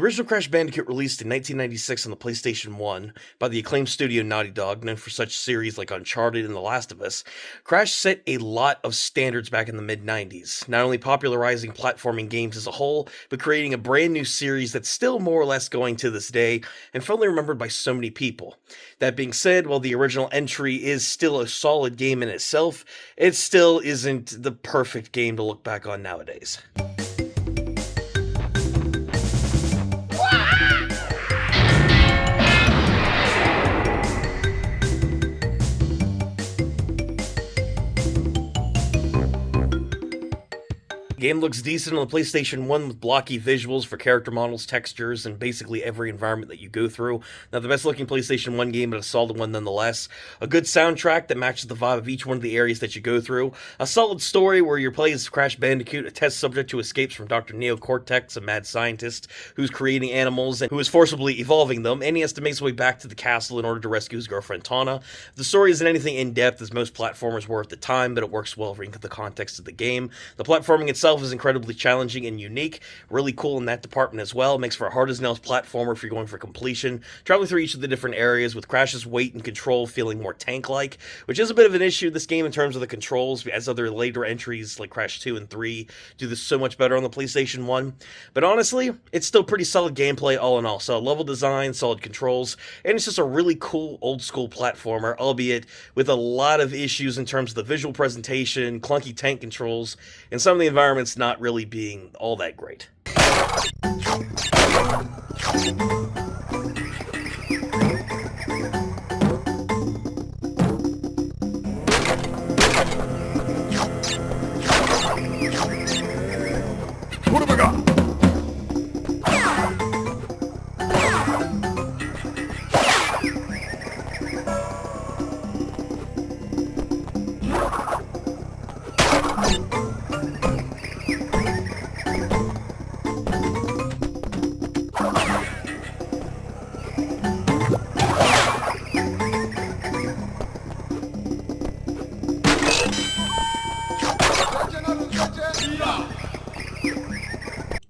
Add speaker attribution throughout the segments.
Speaker 1: original Crash Bandicoot released in 1996 on the PlayStation 1 by the acclaimed studio Naughty Dog, known for such series like Uncharted and The Last of Us, Crash set a lot of standards back in the mid-90s, not only popularizing platforming games as a whole, but creating a brand new series that's still more or less going to this day, and fondly remembered by so many people. That being said, while the original entry is still a solid game in itself, it still isn't the perfect game to look back on nowadays. The game looks decent on the PlayStation 1 with blocky visuals for character models, textures, and basically every environment that you go through. Not the best looking PlayStation 1 game, but a solid one nonetheless. A good soundtrack that matches the vibe of each one of the areas that you go through. A solid story where you play as Crash Bandicoot, a test subject who escapes from Dr. Neocortex, a mad scientist who's creating animals and who is forcibly evolving them, and he has to make his way back to the castle in order to rescue his girlfriend Tawna. The story isn't anything in-depth as most platformers were at the time, but it works well in the context of the game. The platforming itself is incredibly challenging and unique, really cool in that department as well. It makes for a hard-as-nails platformer if you're going for completion, traveling through each of the different areas with Crash's weight and control feeling more tank-like, which is a bit of an issue in this game in terms of the controls, as other later entries like Crash 2 and 3 do this so much better on the PlayStation 1. But honestly, it's still pretty solid gameplay all in all. Solid level design, solid controls, and it's just a really cool old-school platformer, albeit with a lot of issues in terms of the visual presentation, clunky tank controls, and some of the environments not really being all that great.
Speaker 2: What have I got?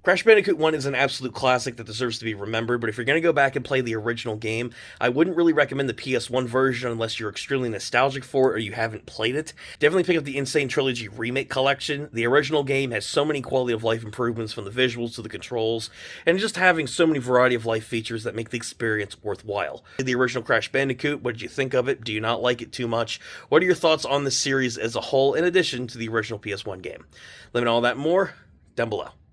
Speaker 1: Crash Bandicoot 1 is an absolute classic that deserves to be remembered, but if you're going to go back and play the original game, I wouldn't really recommend the PS1 version unless you're extremely nostalgic for it or you haven't played it. Definitely pick up the Insane Trilogy Remake Collection. The original game has so many quality of life improvements from the visuals to the controls, and just having so many variety of life features that make the experience worthwhile. The original Crash Bandicoot, what did you think of it? Do you not like it too much? What are your thoughts on the series as a whole in addition to the original PS1 game? Let me know all that more down below.